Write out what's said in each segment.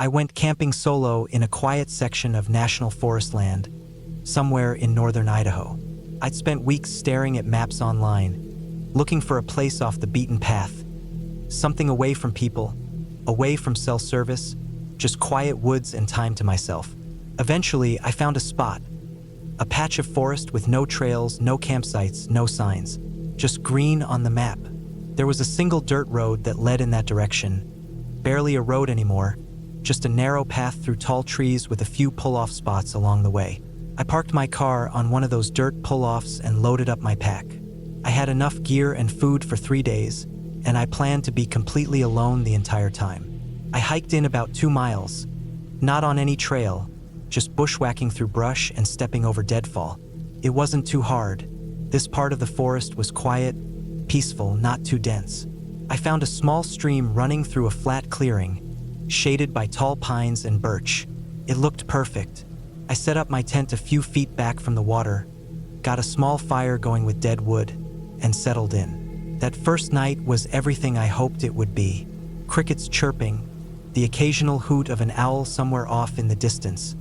I went camping solo in a quiet section of national forest land, somewhere in northern Idaho. I'd spent weeks staring at maps online, looking for a place off the beaten path, something away from people, away from cell service, just quiet woods and time to myself. Eventually, I found a spot, a patch of forest with no trails, no campsites, no signs, just green on the map. There was a single dirt road that led in that direction, barely a road anymore, just a narrow path through tall trees with a few pull-off spots along the way. I parked my car on one of those dirt pull-offs and loaded up my pack. I had enough gear and food for 3 days, and I planned to be completely alone the entire time. I hiked in about 2 miles, not on any trail, just bushwhacking through brush and stepping over deadfall. It wasn't too hard. This part of the forest was quiet, peaceful, not too dense. I found a small stream running through a flat clearing, shaded by tall pines and birch. It looked perfect. I set up my tent a few feet back from the water, got a small fire going with dead wood, and settled in. That first night was everything I hoped it would be. Crickets chirping, the occasional hoot of an owl somewhere off in the distance,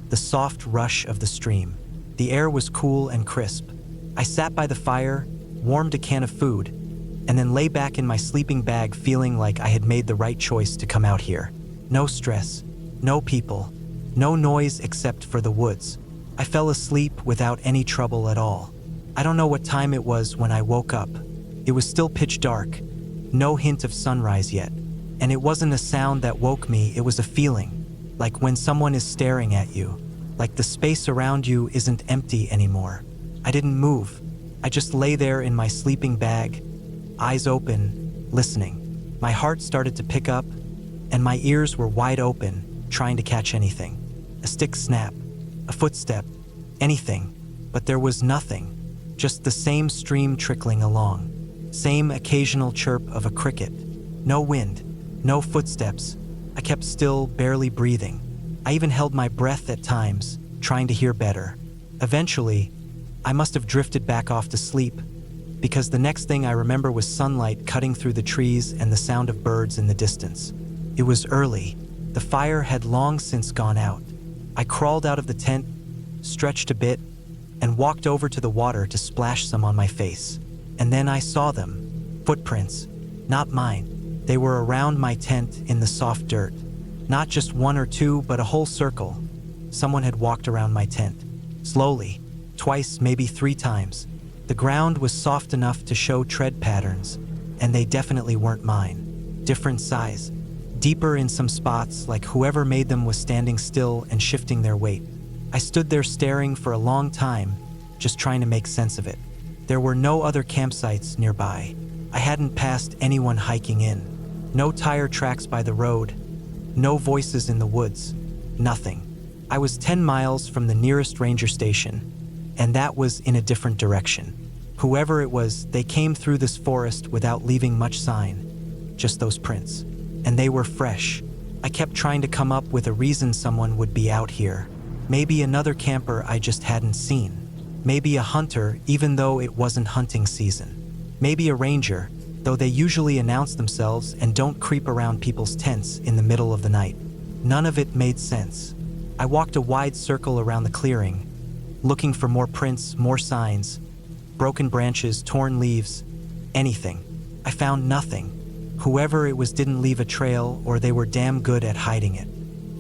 the soft rush of the stream. The air was cool and crisp. I sat by the fire, warmed a can of food, and then lay back in my sleeping bag feeling like I had made the right choice to come out here. No stress, no people, no noise except for the woods. I fell asleep without any trouble at all. I don't know what time it was when I woke up. It was still pitch dark, no hint of sunrise yet. And it wasn't a sound that woke me, it was a feeling, like when someone is staring at you, like the space around you isn't empty anymore. I didn't move. I just lay there in my sleeping bag, eyes open, listening. My heart started to pick up, and my ears were wide open, trying to catch anything. A stick snap, a footstep, anything, but there was nothing. Just the same stream trickling along, same occasional chirp of a cricket. No wind, no footsteps. I kept still, barely breathing. I even held my breath at times, trying to hear better. Eventually, I must have drifted back off to sleep, because the next thing I remember was sunlight cutting through the trees and the sound of birds in the distance. It was early. The fire had long since gone out. I crawled out of the tent, stretched a bit, and walked over to the water to splash some on my face. And then I saw them. Footprints. Not mine. They were around my tent in the soft dirt. Not just 1 or 2, but a whole circle. Someone had walked around my tent. Slowly. Twice, maybe 3 times. The ground was soft enough to show tread patterns, and they definitely weren't mine. Different size. Deeper in some spots, like whoever made them was standing still and shifting their weight. I stood there staring for a long time, just trying to make sense of it. There were no other campsites nearby. I hadn't passed anyone hiking in. No tire tracks by the road. No voices in the woods. Nothing. I was 10 miles from the nearest ranger station, and that was in a different direction. Whoever it was, they came through this forest without leaving much sign. Just those prints. And they were fresh. I kept trying to come up with a reason someone would be out here. Maybe another camper I just hadn't seen. Maybe a hunter, even though it wasn't hunting season. Maybe a ranger, though they usually announce themselves and don't creep around people's tents in the middle of the night. None of it made sense. I walked a wide circle around the clearing, looking for more prints, more signs, broken branches, torn leaves, anything. I found nothing. Whoever it was didn't leave a trail, or they were damn good at hiding it.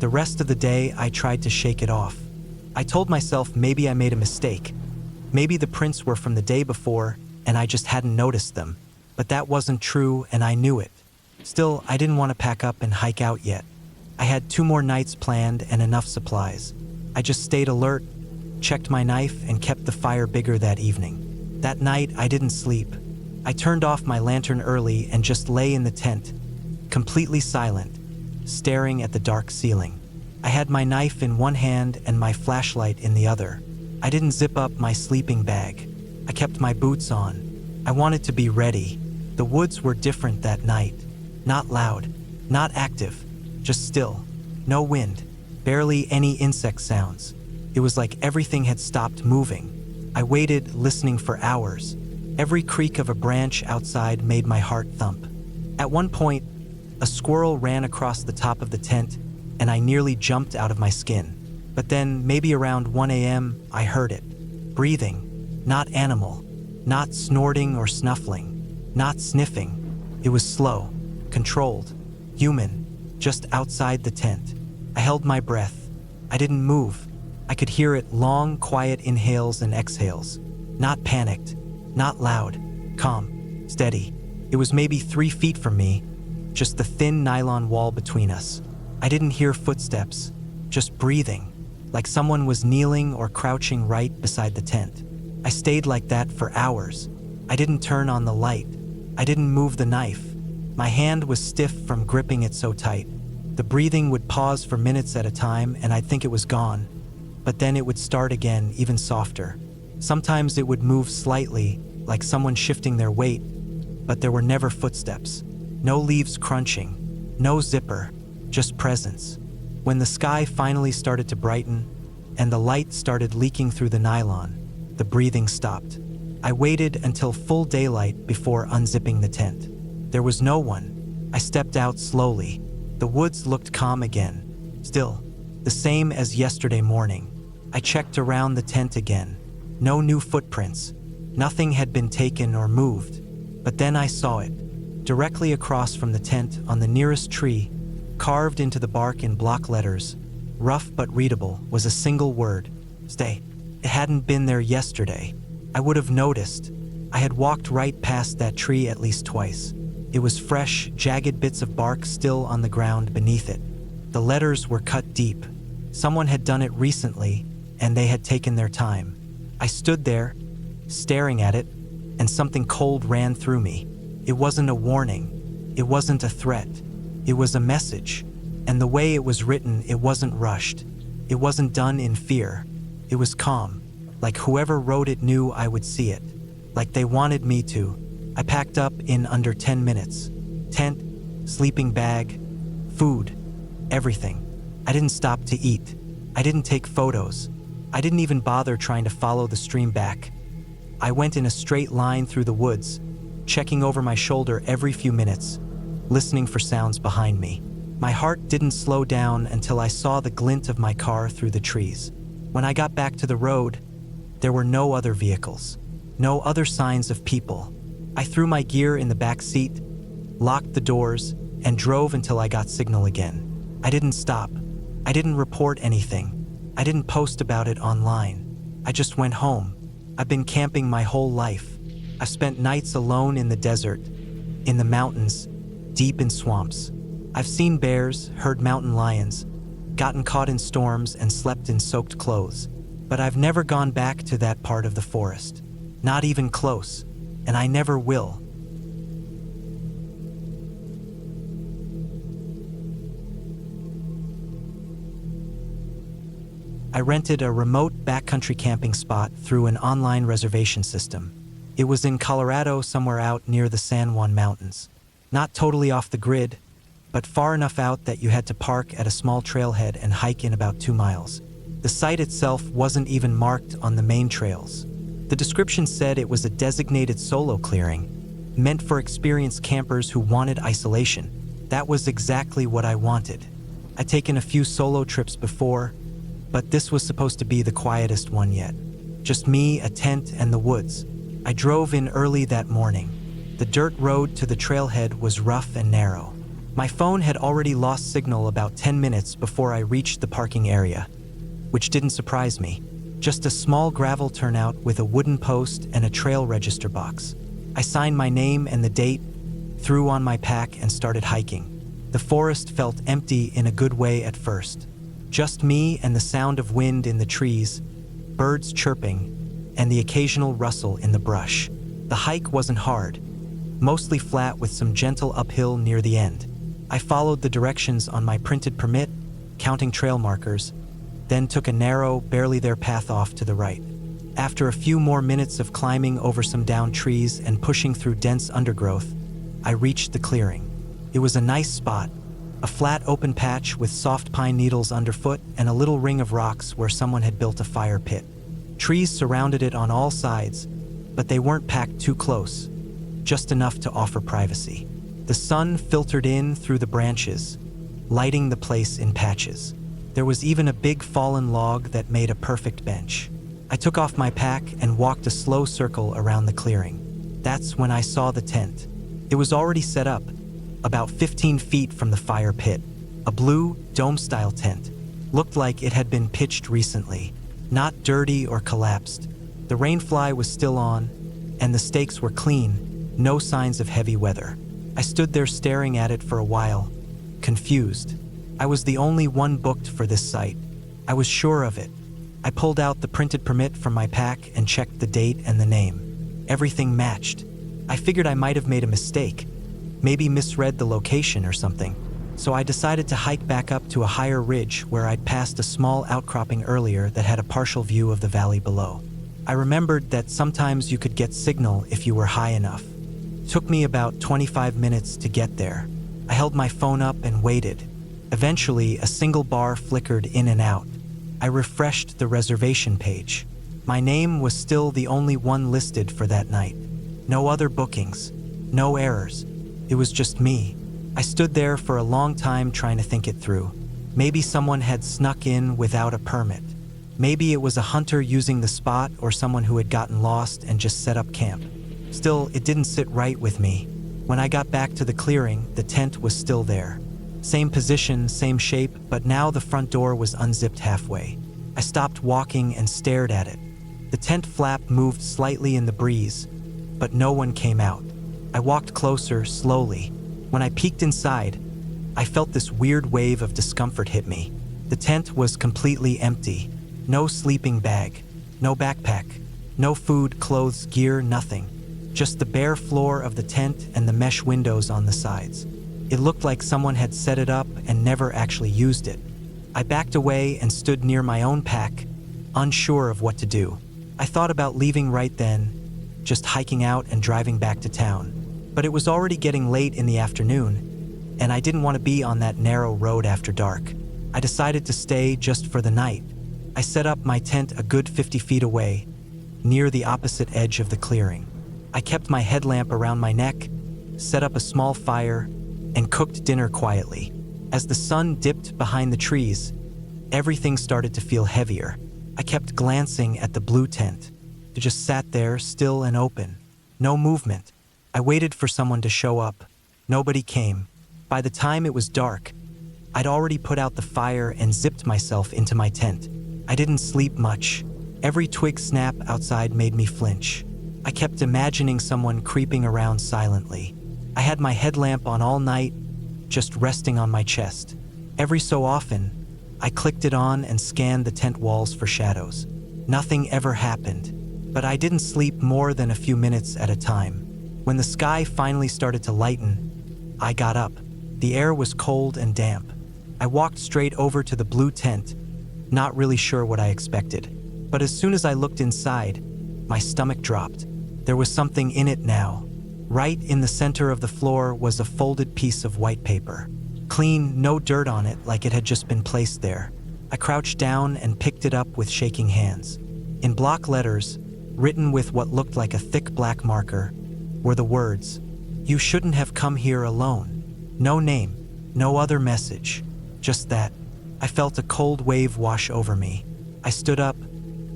The rest of the day, I tried to shake it off. I told myself maybe I made a mistake. Maybe the prints were from the day before, and I just hadn't noticed them. But that wasn't true, and I knew it. Still, I didn't want to pack up and hike out yet. I had 2 more nights planned and enough supplies. I just stayed alert, checked my knife, and kept the fire bigger that evening. That night, I didn't sleep. I turned off my lantern early and just lay in the tent, completely silent, staring at the dark ceiling. I had my knife in one hand and my flashlight in the other. I didn't zip up my sleeping bag. I kept my boots on. I wanted to be ready. The woods were different that night. Not loud, not active, just still. No wind, barely any insect sounds. It was like everything had stopped moving. I waited, listening for hours. Every creak of a branch outside made my heart thump. At one point, a squirrel ran across the top of the tent, and I nearly jumped out of my skin. But then, maybe around 1 a.m., I heard it. Breathing. Not animal. Not snorting or snuffling. Not sniffing. It was slow, controlled, human, just outside the tent. I held my breath. I didn't move. I could hear it, long, quiet inhales and exhales. Not panicked. Not loud. Calm. Steady. It was maybe 3 feet from me, just the thin nylon wall between us. I didn't hear footsteps, just breathing, like someone was kneeling or crouching right beside the tent. I stayed like that for hours. I didn't turn on the light. I didn't move the knife. My hand was stiff from gripping it so tight. The breathing would pause for minutes at a time, and I'd think it was gone. But then it would start again, even softer. Sometimes it would move slightly, like someone shifting their weight, but there were never footsteps. No leaves crunching, no zipper, just presence. When the sky finally started to brighten and the light started leaking through the nylon, the breathing stopped. I waited until full daylight before unzipping the tent. There was no one. I stepped out slowly. The woods looked calm again. Still, the same as yesterday morning. I checked around the tent again. No new footprints. Nothing had been taken or moved. But then I saw it. Directly across from the tent on the nearest tree, carved into the bark in block letters, rough but readable, was a single word: stay. It hadn't been there yesterday. I would have noticed. I had walked right past that tree at least twice. It was fresh, jagged bits of bark still on the ground beneath it. The letters were cut deep. Someone had done it recently, and they had taken their time. I stood there, staring at it, and something cold ran through me. It wasn't a warning. It wasn't a threat. It was a message. And the way it was written, it wasn't rushed. It wasn't done in fear. It was calm, like whoever wrote it knew I would see it, like they wanted me to. I packed up in under 10 minutes. Tent, sleeping bag, food, everything. I didn't stop to eat. I didn't take photos. I didn't even bother trying to follow the stream back. I went in a straight line through the woods, checking over my shoulder every few minutes, listening for sounds behind me. My heart didn't slow down until I saw the glint of my car through the trees. When I got back to the road, there were no other vehicles, no other signs of people. I threw my gear in the back seat, locked the doors, and drove until I got signal again. I didn't stop. I didn't report anything. I didn't post about it online. I just went home. I've been camping my whole life. I've spent nights alone in the desert, in the mountains, deep in swamps. I've seen bears, heard mountain lions, gotten caught in storms, and slept in soaked clothes. But I've never gone back to that part of the forest. Not even close. And I never will. I rented a remote backcountry camping spot through an online reservation system. It was in Colorado, somewhere out near the San Juan Mountains. Not totally off the grid, but far enough out that you had to park at a small trailhead and hike in about 2 miles. The site itself wasn't even marked on the main trails. The description said it was a designated solo clearing, meant for experienced campers who wanted isolation. That was exactly what I wanted. I'd taken a few solo trips before, but this was supposed to be the quietest one yet. Just me, a tent, and the woods. I drove in early that morning. The dirt road to the trailhead was rough and narrow. My phone had already lost signal about 10 minutes before I reached the parking area, which didn't surprise me. Just a small gravel turnout with a wooden post and a trail register box. I signed my name and the date, threw on my pack, and started hiking. The forest felt empty in a good way at first. Just me and the sound of wind in the trees, birds chirping, and the occasional rustle in the brush. The hike wasn't hard, mostly flat with some gentle uphill near the end. I followed the directions on my printed permit, counting trail markers, then took a narrow, barely there path off to the right. After a few more minutes of climbing over some downed trees and pushing through dense undergrowth, I reached the clearing. It was a nice spot, a flat open patch with soft pine needles underfoot and a little ring of rocks where someone had built a fire pit. Trees surrounded it on all sides, but they weren't packed too close, just enough to offer privacy. The sun filtered in through the branches, lighting the place in patches. There was even a big fallen log that made a perfect bench. I took off my pack and walked a slow circle around the clearing. That's when I saw the tent. It was already set up, about 15 feet from the fire pit. A blue, dome-style tent. Looked like it had been pitched recently. Not dirty or collapsed. The rainfly was still on, and the stakes were clean, no signs of heavy weather. I stood there staring at it for a while, confused. I was the only one booked for this site. I was sure of it. I pulled out the printed permit from my pack and checked the date and the name. Everything matched. I figured I might have made a mistake, maybe misread the location or something. So I decided to hike back up to a higher ridge where I'd passed a small outcropping earlier that had a partial view of the valley below. I remembered that sometimes you could get signal if you were high enough. It took me about 25 minutes to get there. I held my phone up and waited. Eventually, a single bar flickered in and out. I refreshed the reservation page. My name was still the only one listed for that night. No other bookings, no errors. It was just me. I stood there for a long time trying to think it through. Maybe someone had snuck in without a permit. Maybe it was a hunter using the spot or someone who had gotten lost and just set up camp. Still, it didn't sit right with me. When I got back to the clearing, the tent was still there. Same position, same shape, but now the front door was unzipped halfway. I stopped walking and stared at it. The tent flap moved slightly in the breeze, but no one came out. I walked closer, slowly. When I peeked inside, I felt this weird wave of discomfort hit me. The tent was completely empty. No sleeping bag, no backpack, no food, clothes, gear, nothing. Just the bare floor of the tent and the mesh windows on the sides. It looked like someone had set it up and never actually used it. I backed away and stood near my own pack, unsure of what to do. I thought about leaving right then, just hiking out and driving back to town. But it was already getting late in the afternoon, and I didn't want to be on that narrow road after dark. I decided to stay just for the night. I set up my tent a good 50 feet away, near the opposite edge of the clearing. I kept my headlamp around my neck, set up a small fire, and cooked dinner quietly. As the sun dipped behind the trees, everything started to feel heavier. I kept glancing at the blue tent. It just sat there, still and open. No movement. I waited for someone to show up. Nobody came. By the time it was dark, I'd already put out the fire and zipped myself into my tent. I didn't sleep much. Every twig snap outside made me flinch. I kept imagining someone creeping around silently. I had my headlamp on all night, just resting on my chest. Every so often, I clicked it on and scanned the tent walls for shadows. Nothing ever happened, but I didn't sleep more than a few minutes at a time. When the sky finally started to lighten, I got up. The air was cold and damp. I walked straight over to the blue tent, not really sure what I expected. But as soon as I looked inside, my stomach dropped. There was something in it now. Right in the center of the floor was a folded piece of white paper. Clean, no dirt on it like it had just been placed there. I crouched down and picked it up with shaking hands. In block letters, written with what looked like a thick black marker, were the words, "You shouldn't have come here alone." No name, no other message, just that. I felt a cold wave wash over me. I stood up,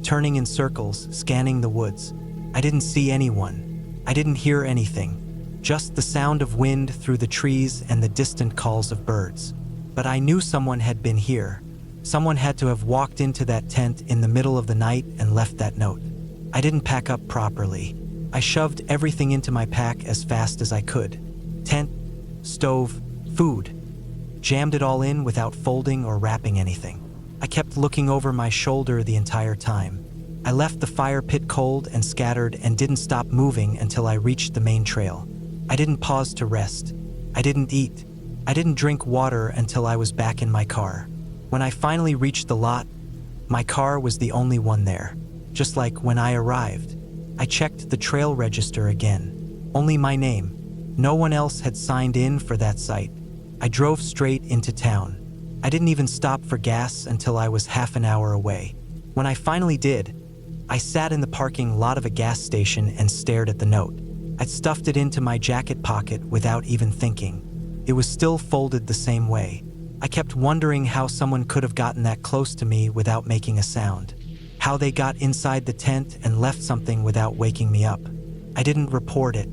turning in circles, scanning the woods. I didn't see anyone. I didn't hear anything, just the sound of wind through the trees and the distant calls of birds. But I knew someone had been here. Someone had to have walked into that tent in the middle of the night and left that note. I didn't pack up properly. I shoved everything into my pack as fast as I could. Tent, stove, food. Jammed it all in without folding or wrapping anything. I kept looking over my shoulder the entire time. I left the fire pit cold and scattered and didn't stop moving until I reached the main trail. I didn't pause to rest. I didn't eat. I didn't drink water until I was back in my car. When I finally reached the lot, my car was the only one there, just like when I arrived. I checked the trail register again. Only my name. No one else had signed in for that site. I drove straight into town. I didn't even stop for gas until I was half an hour away. When I finally did, I sat in the parking lot of a gas station and stared at the note. I'd stuffed it into my jacket pocket without even thinking. It was still folded the same way. I kept wondering how someone could have gotten that close to me without making a sound. How they got inside the tent and left something without waking me up. I didn't report it.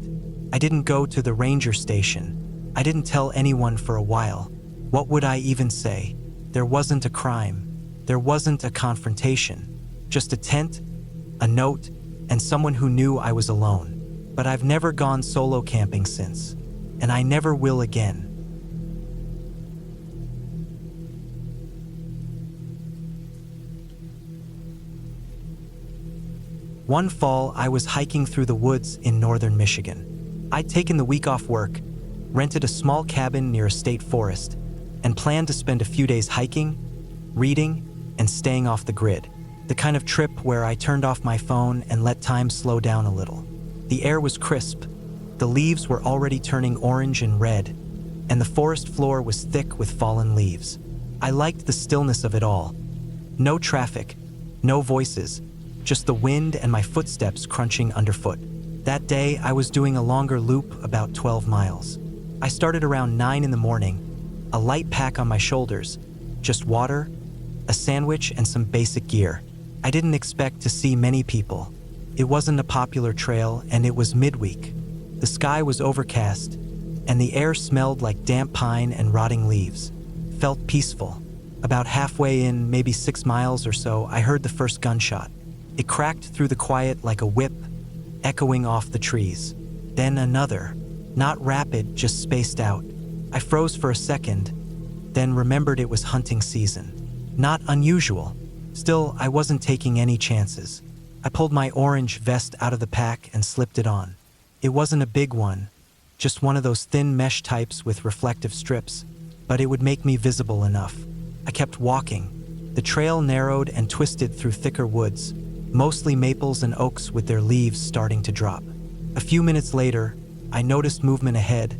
I didn't go to the ranger station. I didn't tell anyone for a while. What would I even say? There wasn't a crime. There wasn't a confrontation. Just a tent, a note, and someone who knew I was alone. But I've never gone solo camping since, and I never will again. One fall, I was hiking through the woods in northern Michigan. I'd taken the week off work, rented a small cabin near a state forest, and planned to spend a few days hiking, reading, and staying off the grid. The kind of trip where I turned off my phone and let time slow down a little. The air was crisp, the leaves were already turning orange and red, and the forest floor was thick with fallen leaves. I liked the stillness of it all. No traffic, no voices, just the wind and my footsteps crunching underfoot. That day, I was doing a longer loop, about 12 miles. I started around 9 in the morning, a light pack on my shoulders, just water, a sandwich, and some basic gear. I didn't expect to see many people. It wasn't a popular trail, and it was midweek. The sky was overcast, and the air smelled like damp pine and rotting leaves. Felt peaceful. About halfway in, maybe 6 miles or so, I heard the first gunshot. It cracked through the quiet like a whip, echoing off the trees. Then another, not rapid, just spaced out. I froze for a second, then remembered it was hunting season. Not unusual. Still, I wasn't taking any chances. I pulled my orange vest out of the pack and slipped it on. It wasn't a big one, just one of those thin mesh types with reflective strips, but it would make me visible enough. I kept walking. The trail narrowed and twisted through thicker woods, mostly maples and oaks with their leaves starting to drop. A few minutes later, I noticed movement ahead.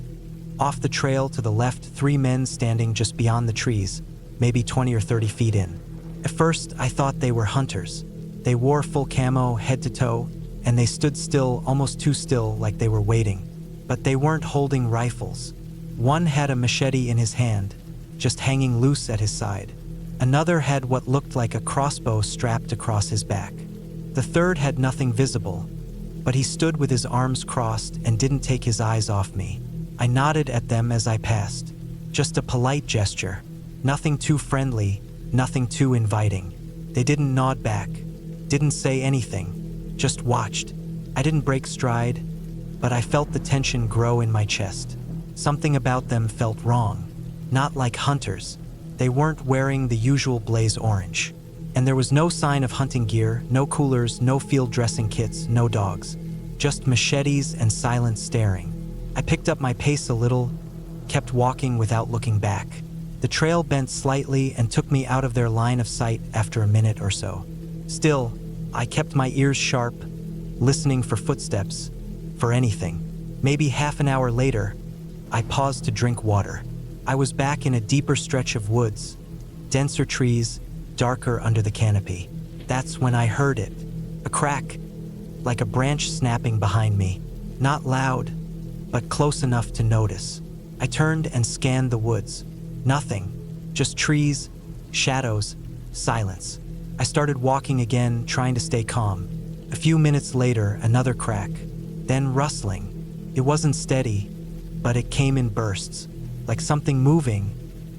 Off the trail to the left, 3 men standing just beyond the trees, maybe 20 or 30 feet in. At first, I thought they were hunters. They wore full camo, head to toe, and they stood still, almost too still, like they were waiting. But they weren't holding rifles. One had a machete in his hand, just hanging loose at his side. Another had what looked like a crossbow strapped across his back. The third had nothing visible, but he stood with his arms crossed and didn't take his eyes off me. I nodded at them as I passed. Just a polite gesture. Nothing too friendly, nothing too inviting. They didn't nod back, didn't say anything, just watched. I didn't break stride, but I felt the tension grow in my chest. Something about them felt wrong. Not like hunters. They weren't wearing the usual blaze orange. And there was no sign of hunting gear, no coolers, no field dressing kits, no dogs. Just machetes and silent staring. I picked up my pace a little, kept walking without looking back. The trail bent slightly and took me out of their line of sight after a minute or so. Still, I kept my ears sharp, listening for footsteps, for anything. Maybe half an hour later, I paused to drink water. I was back in a deeper stretch of woods, denser trees, darker under the canopy. That's when I heard it. A crack, like a branch snapping behind me. Not loud, but close enough to notice. I turned and scanned the woods. Nothing, just trees, shadows, silence. I started walking again, trying to stay calm. A few minutes later, another crack, then rustling. It wasn't steady, but it came in bursts, like something moving,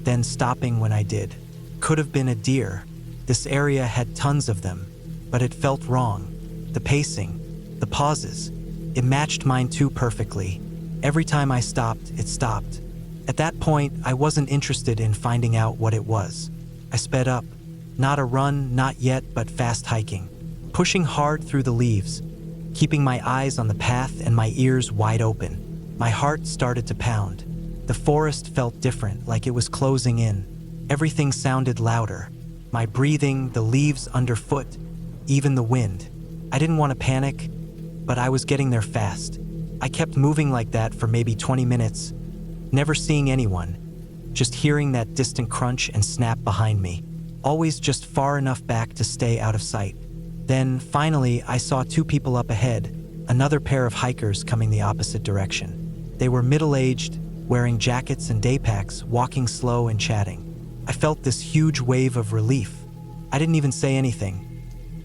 then stopping when I did. Could have been a deer. This area had tons of them, but it felt wrong. The pacing, the pauses, it matched mine too perfectly. Every time I stopped, it stopped. At that point, I wasn't interested in finding out what it was. I sped up. Not a run, not yet, but fast hiking. Pushing hard through the leaves, keeping my eyes on the path and my ears wide open. My heart started to pound. The forest felt different, like it was closing in. Everything sounded louder. My breathing, the leaves underfoot, even the wind. I didn't want to panic, but I was getting there fast. I kept moving like that for maybe 20 minutes, never seeing anyone, just hearing that distant crunch and snap behind me, always just far enough back to stay out of sight. Then, finally, I saw 2 people up ahead, another pair of hikers coming the opposite direction. They were middle-aged, wearing jackets and day packs, walking slow and chatting. I felt this huge wave of relief. I didn't even say anything.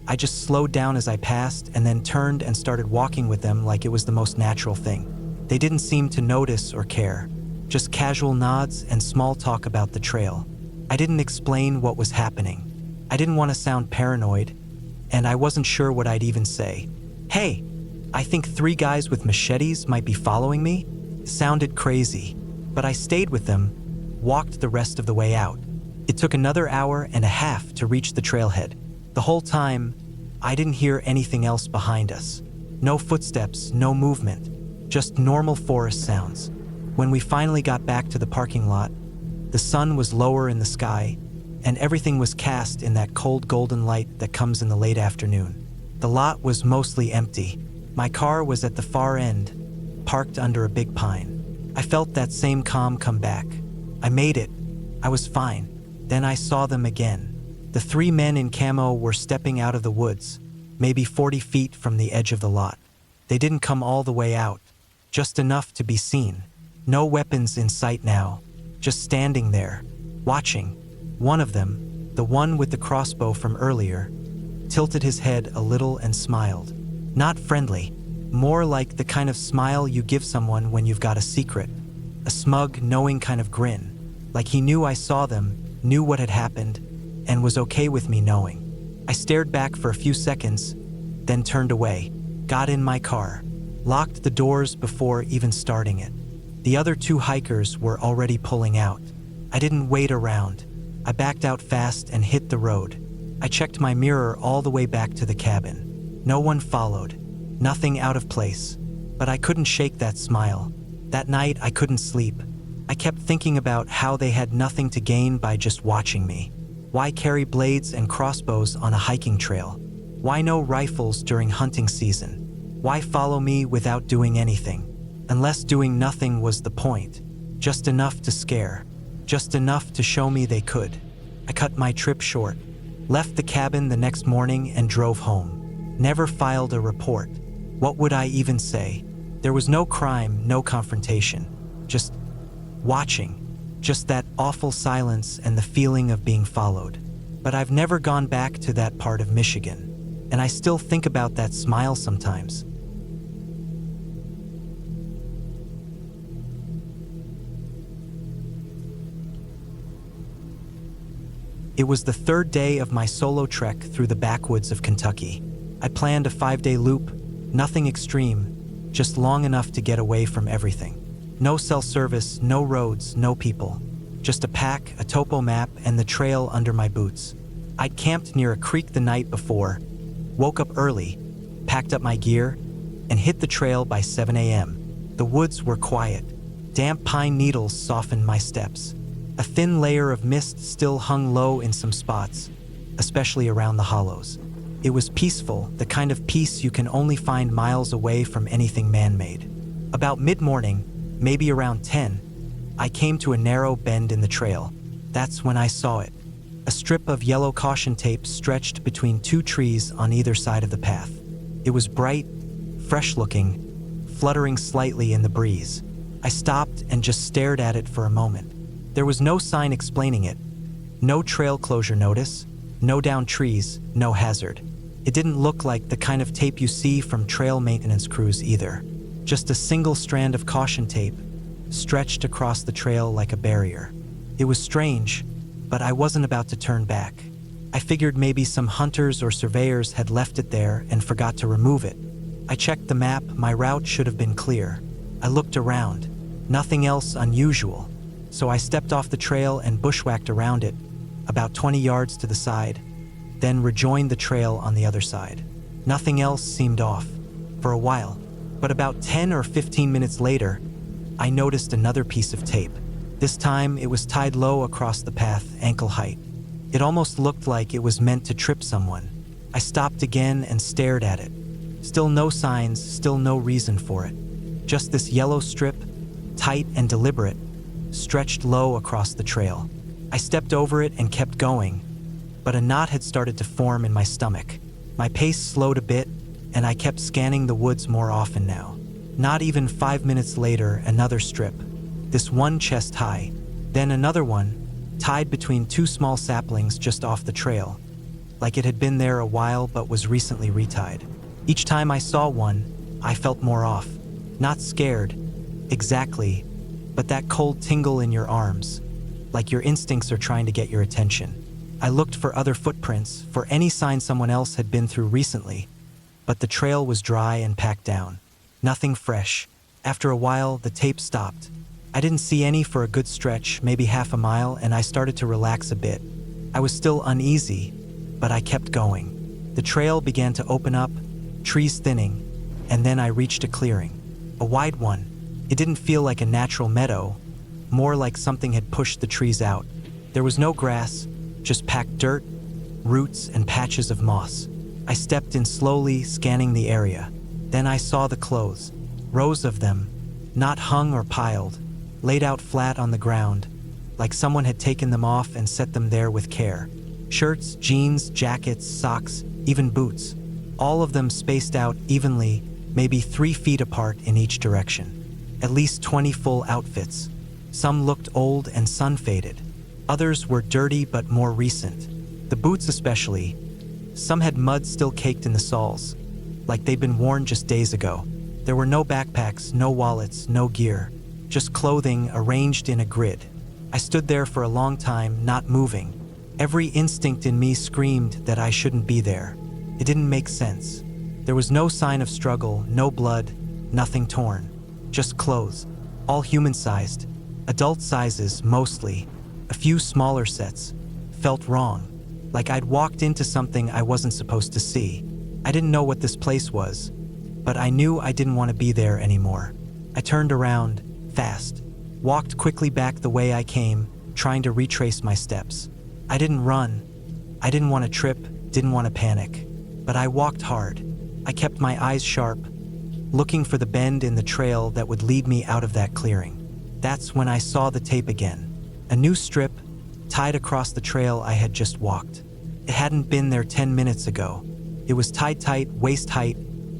I just slowed down as I passed and then turned and started walking with them like it was the most natural thing. They didn't seem to notice or care, just casual nods and small talk about the trail. I didn't explain what was happening. I didn't want to sound paranoid, and I wasn't sure what I'd even say. "Hey, I think 3 guys with machetes might be following me." Sounded crazy, but I stayed with them, walked the rest of the way out. It took another hour and a half to reach the trailhead. The whole time, I didn't hear anything else behind us. No footsteps, no movement, just normal forest sounds. When we finally got back to the parking lot, the sun was lower in the sky, and everything was cast in that cold golden light that comes in the late afternoon. The lot was mostly empty. My car was at the far end, parked under a big pine. I felt that same calm come back. I made it. I was fine. Then I saw them again. The 3 men in camo were stepping out of the woods, maybe 40 feet from the edge of the lot. They didn't come all the way out, just enough to be seen. No weapons in sight now, just standing there, watching. One of them, the one with the crossbow from earlier, tilted his head a little and smiled. Not friendly, more like the kind of smile you give someone when you've got a secret. A smug, knowing kind of grin, like he knew I saw them, knew what had happened, and was okay with me knowing. I stared back for a few seconds, then turned away, got in my car, locked the doors before even starting it. The other 2 hikers were already pulling out. I didn't wait around. I backed out fast and hit the road. I checked my mirror all the way back to the cabin. No one followed, nothing out of place, but I couldn't shake that smile. That night I couldn't sleep. I kept thinking about how they had nothing to gain by just watching me. Why carry blades and crossbows on a hiking trail? Why no rifles during hunting season? Why follow me without doing anything? Unless doing nothing was the point. Just enough to scare. Just enough to show me they could. I cut my trip short, left the cabin the next morning and drove home. Never filed a report. What would I even say? There was no crime, no confrontation. Just watching. Just that awful silence and the feeling of being followed. But I've never gone back to that part of Michigan, and I still think about that smile sometimes. It was the 3rd day of my solo trek through the backwoods of Kentucky. I planned a 5-day loop, nothing extreme, just long enough to get away from everything. No cell service, no roads, no people. Just a pack, a topo map, and the trail under my boots. I'd camped near a creek the night before, woke up early, packed up my gear, and hit the trail by 7 a.m. The woods were quiet. Damp pine needles softened my steps. A thin layer of mist still hung low in some spots, especially around the hollows. It was peaceful, the kind of peace you can only find miles away from anything man-made. About mid-morning, maybe around 10, I came to a narrow bend in the trail. That's when I saw it. A strip of yellow caution tape stretched between 2 trees on either side of the path. It was bright, fresh-looking, fluttering slightly in the breeze. I stopped and just stared at it for a moment. There was no sign explaining it. No trail closure notice, no downed trees, no hazard. It didn't look like the kind of tape you see from trail maintenance crews either. Just a single strand of caution tape, stretched across the trail like a barrier. It was strange, but I wasn't about to turn back. I figured maybe some hunters or surveyors had left it there and forgot to remove it. I checked the map, my route should have been clear. I looked around, nothing else unusual, so I stepped off the trail and bushwhacked around it, about 20 yards to the side, then rejoined the trail on the other side. Nothing else seemed off, for a while, but about 10 or 15 minutes later, I noticed another piece of tape. This time, it was tied low across the path, ankle height. It almost looked like it was meant to trip someone. I stopped again and stared at it. Still no signs, still no reason for it. Just this yellow strip, tight and deliberate, stretched low across the trail. I stepped over it and kept going, but a knot had started to form in my stomach. My pace slowed a bit, and I kept scanning the woods more often now. Not even 5 minutes later, another strip. This one chest high, then another one, tied between two small saplings just off the trail, like it had been there a while but was recently retied. Each time I saw one, I felt more off. Not scared, exactly, but that cold tingle in your arms, like your instincts are trying to get your attention. I looked for other footprints, for any sign someone else had been through recently, but the trail was dry and packed down. Nothing fresh. After a while, the tape stopped. I didn't see any for a good stretch, maybe half a mile, and I started to relax a bit. I was still uneasy, but I kept going. The trail began to open up, trees thinning, and then I reached a clearing. A wide one. It didn't feel like a natural meadow, more like something had pushed the trees out. There was no grass, just packed dirt, roots, and patches of moss. I stepped in slowly, scanning the area. Then I saw the clothes. Rows of them, not hung or piled, laid out flat on the ground, like someone had taken them off and set them there with care. Shirts, jeans, jackets, socks, even boots. All of them spaced out evenly, maybe 3 feet apart in each direction. At least 20 full outfits. Some looked old and sun-faded. Others were dirty but more recent. The boots especially. Some had mud still caked in the soles, like they'd been worn just days ago. There were no backpacks, no wallets, no gear, just clothing arranged in a grid. I stood there for a long time, not moving. Every instinct in me screamed that I shouldn't be there. It didn't make sense. There was no sign of struggle, no blood, nothing torn. Just clothes, all human-sized, adult sizes mostly, a few smaller sets. Felt wrong, like I'd walked into something I wasn't supposed to see. I didn't know what this place was, but I knew I didn't want to be there anymore. I turned around, fast, walked quickly back the way I came, trying to retrace my steps. I didn't run. I didn't want to trip, didn't want to panic, but I walked hard. I kept my eyes sharp, looking for the bend in the trail that would lead me out of that clearing. That's when I saw the tape again. A new strip, tied across the trail I had just walked. It hadn't been there 10 minutes ago. It was tied tight, waist height,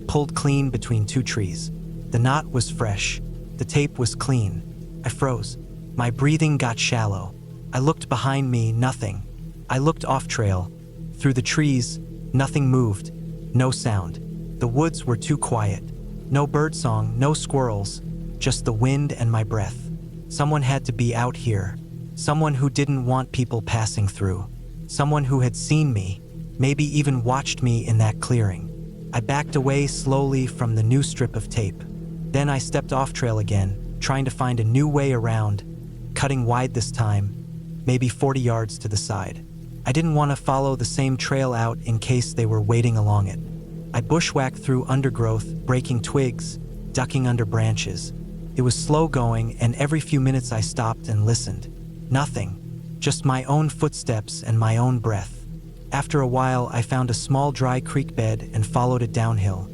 pulled clean between 2 trees. The knot was fresh. The tape was clean. I froze. My breathing got shallow. I looked behind me, nothing. I looked off trail. Through the trees, nothing moved. No sound. The woods were too quiet. No birdsong, no squirrels, just the wind and my breath. Someone had to be out here. Someone who didn't want people passing through. Someone who had seen me, maybe even watched me in that clearing. I backed away slowly from the new strip of tape. Then I stepped off trail again, trying to find a new way around, cutting wide this time, maybe 40 yards to the side. I didn't want to follow the same trail out in case they were waiting along it. I bushwhacked through undergrowth, breaking twigs, ducking under branches. It was slow going, and every few minutes I stopped and listened. Nothing, just my own footsteps and my own breath. After a while, I found a small dry creek bed and followed it downhill,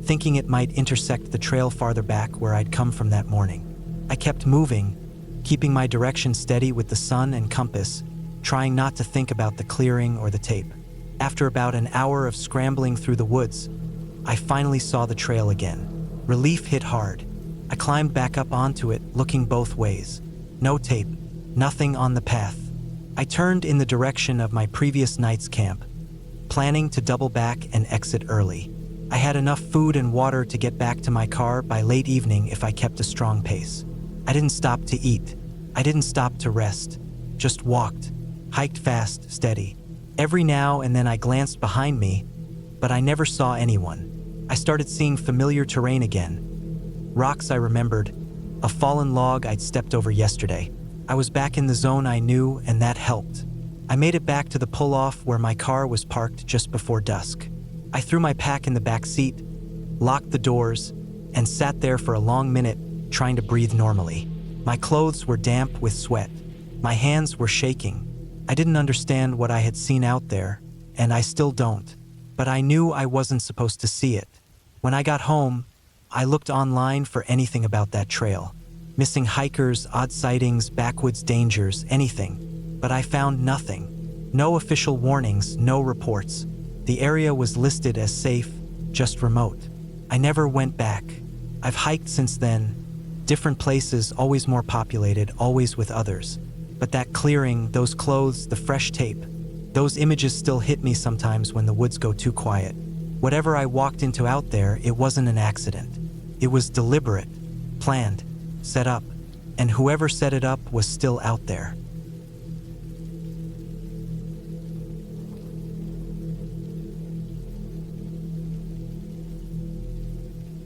thinking it might intersect the trail farther back where I'd come from that morning. I kept moving, keeping my direction steady with the sun and compass, trying not to think about the clearing or the tape. After about an hour of scrambling through the woods, I finally saw the trail again. Relief hit hard. I climbed back up onto it, looking both ways. No tape, nothing on the path. I turned in the direction of my previous night's camp, planning to double back and exit early. I had enough food and water to get back to my car by late evening if I kept a strong pace. I didn't stop to eat. I didn't stop to rest. Just walked, hiked fast, steady. Every now and then I glanced behind me, but I never saw anyone. I started seeing familiar terrain again. Rocks I remembered, a fallen log I'd stepped over yesterday. I was back in the zone I knew, and that helped. I made it back to the pull-off where my car was parked just before dusk. I threw my pack in the back seat, locked the doors, and sat there for a long minute, trying to breathe normally. My clothes were damp with sweat. My hands were shaking. I didn't understand what I had seen out there, and I still don't, but I knew I wasn't supposed to see it. When I got home, I looked online for anything about that trail. Missing hikers, odd sightings, backwoods dangers, anything. But I found nothing. No official warnings, no reports. The area was listed as safe, just remote. I never went back. I've hiked since then. Different places, always more populated, always with others. But that clearing, those clothes, the fresh tape, those images still hit me sometimes when the woods go too quiet. Whatever I walked into out there, it wasn't an accident. It was deliberate, planned, set up, and whoever set it up was still out there.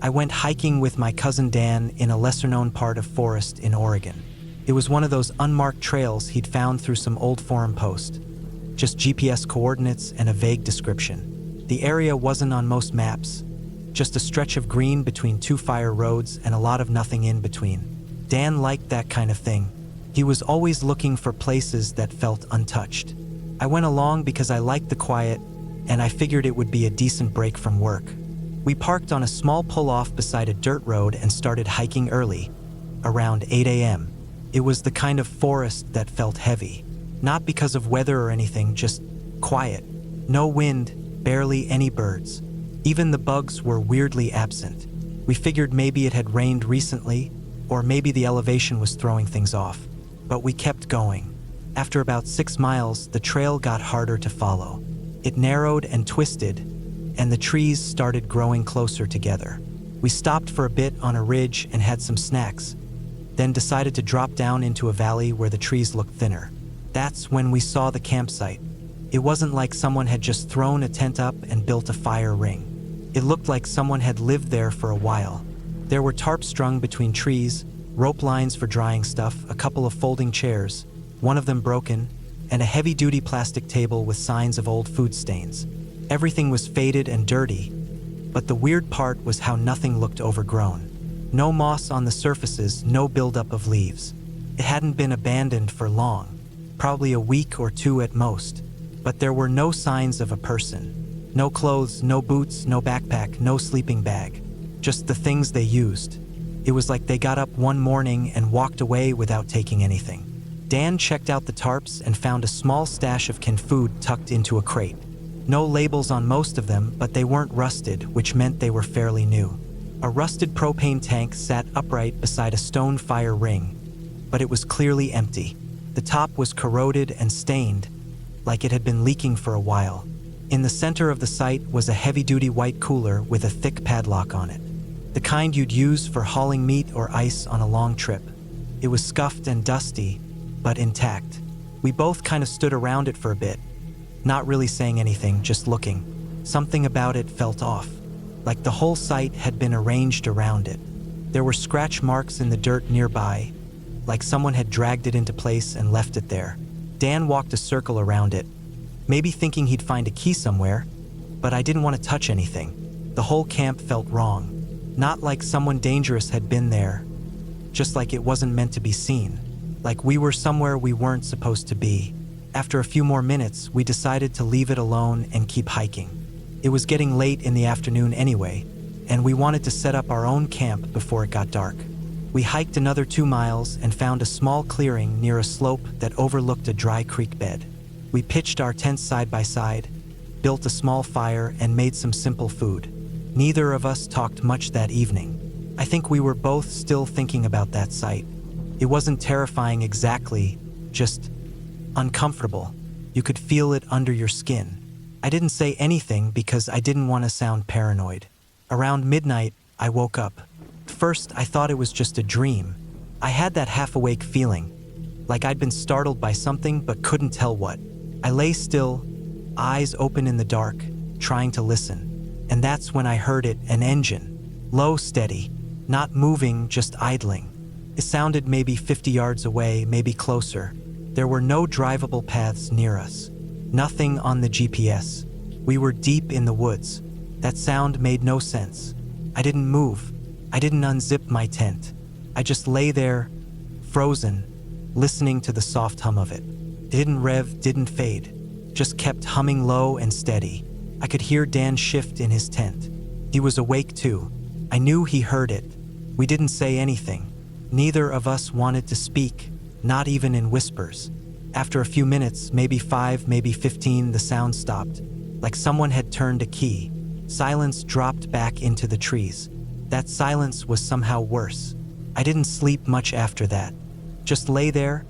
I went hiking with my cousin Dan in a lesser-known part of forest in Oregon. It was one of those unmarked trails he'd found through some old forum post. Just GPS coordinates and a vague description. The area wasn't on most maps, just a stretch of green between two fire roads and a lot of nothing in between. Dan liked that kind of thing. He was always looking for places that felt untouched. I went along because I liked the quiet, and I figured it would be a decent break from work. We parked on a small pull-off beside a dirt road and started hiking early, around 8 a.m. It was the kind of forest that felt heavy. Not because of weather or anything, just quiet. No wind, barely any birds. Even the bugs were weirdly absent. We figured maybe it had rained recently, or maybe the elevation was throwing things off. But we kept going. After about 6 miles, the trail got harder to follow. It narrowed and twisted, and the trees started growing closer together. We stopped for a bit on a ridge and had some snacks, then decided to drop down into a valley where the trees looked thinner. That's when we saw the campsite. It wasn't like someone had just thrown a tent up and built a fire ring. It looked like someone had lived there for a while. There were tarps strung between trees, rope lines for drying stuff, a couple of folding chairs, one of them broken, and a heavy-duty plastic table with signs of old food stains. Everything was faded and dirty, but the weird part was how nothing looked overgrown. No moss on the surfaces, no buildup of leaves. It hadn't been abandoned for long, probably a week or 2 at most, but there were no signs of a person. No clothes, no boots, no backpack, no sleeping bag. Just the things they used. It was like they got up one morning and walked away without taking anything. Dan checked out the tarps and found a small stash of canned food tucked into a crate. No labels on most of them, but they weren't rusted, which meant they were fairly new. A rusted propane tank sat upright beside a stone fire ring, but it was clearly empty. The top was corroded and stained, like it had been leaking for a while. In the center of the site was a heavy-duty white cooler with a thick padlock on it. The kind you'd use for hauling meat or ice on a long trip. It was scuffed and dusty, but intact. We both kind of stood around it for a bit, not really saying anything, just looking. Something about it felt off, like the whole site had been arranged around it. There were scratch marks in the dirt nearby, like someone had dragged it into place and left it there. Dan walked a circle around it, maybe thinking he'd find a key somewhere, but I didn't want to touch anything. The whole camp felt wrong. Not like someone dangerous had been there, just like it wasn't meant to be seen. Like we were somewhere we weren't supposed to be. After a few more minutes, we decided to leave it alone and keep hiking. It was getting late in the afternoon anyway, and we wanted to set up our own camp before it got dark. We hiked another 2 miles and found a small clearing near a slope that overlooked a dry creek bed. We pitched our tents side by side, built a small fire, and made some simple food. Neither of us talked much that evening. I think we were both still thinking about that sight. It wasn't terrifying exactly, just uncomfortable. You could feel it under your skin. I didn't say anything because I didn't want to sound paranoid. Around midnight, I woke up. First, I thought it was just a dream. I had that half-awake feeling, like I'd been startled by something but couldn't tell what. I lay still, eyes open in the dark, trying to listen. And that's when I heard it, an engine. Low, steady, not moving, just idling. It sounded maybe 50 yards away, maybe closer. There were no drivable paths near us. Nothing on the GPS. We were deep in the woods. That sound made no sense. I didn't move. I didn't unzip my tent. I just lay there, frozen, listening to the soft hum of it. Didn't rev, didn't fade. Just kept humming low and steady. I could hear Dan shift in his tent. He was awake too. I knew he heard it. We didn't say anything. Neither of us wanted to speak, not even in whispers. After a few minutes, maybe 5, maybe 15, the sound stopped, like someone had turned a key. Silence dropped back into the trees. That silence was somehow worse. I didn't sleep much after that. Just lay there,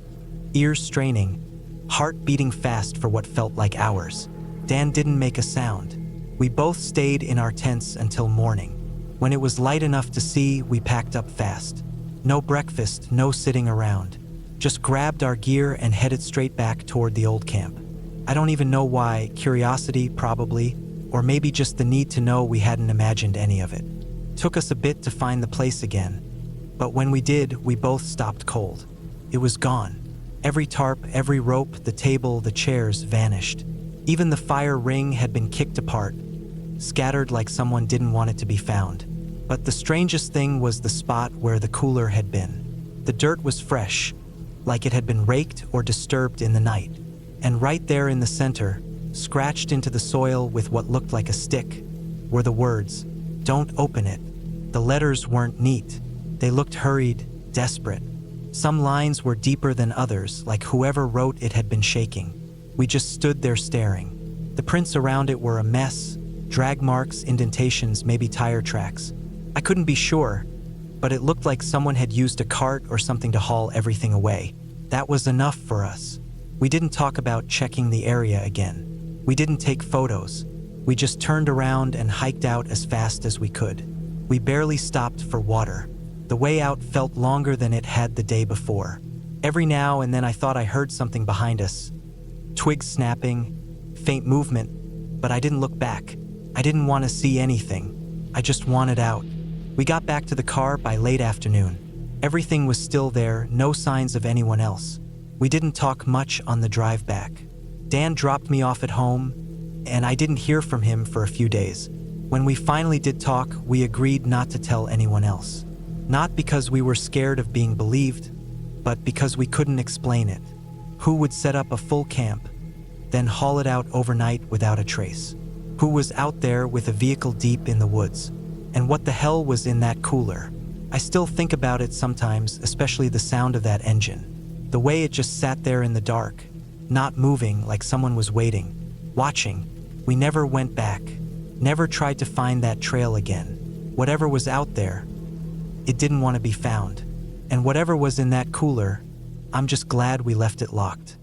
ears straining, heart beating fast for what felt like hours. Dan didn't make a sound. We both stayed in our tents until morning. When it was light enough to see, we packed up fast. No breakfast, no sitting around. Just grabbed our gear and headed straight back toward the old camp. I don't even know why, curiosity probably, or maybe just the need to know we hadn't imagined any of it. Took us a bit to find the place again, but when we did, we both stopped cold. It was gone. Every tarp, every rope, the table, the chairs vanished. Even the fire ring had been kicked apart, scattered like someone didn't want it to be found. But the strangest thing was the spot where the cooler had been. The dirt was fresh, like it had been raked or disturbed in the night. And right there in the center, scratched into the soil with what looked like a stick, were the words, "Don't open it." The letters weren't neat. They looked hurried, desperate. Some lines were deeper than others, like whoever wrote it had been shaking. We just stood there staring. The prints around it were a mess, drag marks, indentations, maybe tire tracks. I couldn't be sure, but it looked like someone had used a cart or something to haul everything away. That was enough for us. We didn't talk about checking the area again. We didn't take photos. We just turned around and hiked out as fast as we could. We barely stopped for water. The way out felt longer than it had the day before. Every now and then I thought I heard something behind us. Twigs snapping, faint movement, but I didn't look back. I didn't want to see anything. I just wanted out. We got back to the car by late afternoon. Everything was still there, no signs of anyone else. We didn't talk much on the drive back. Dan dropped me off at home, and I didn't hear from him for a few days. When we finally did talk, we agreed not to tell anyone else. Not because we were scared of being believed, but because we couldn't explain it. Who would set up a full camp, then haul it out overnight without a trace? Who was out there with a vehicle deep in the woods? And what the hell was in that cooler? I still think about it sometimes, especially the sound of that engine. The way it just sat there in the dark, not moving, like someone was waiting, watching. We never went back, never tried to find that trail again. Whatever was out there, it didn't want to be found. And whatever was in that cooler, I'm just glad we left it locked.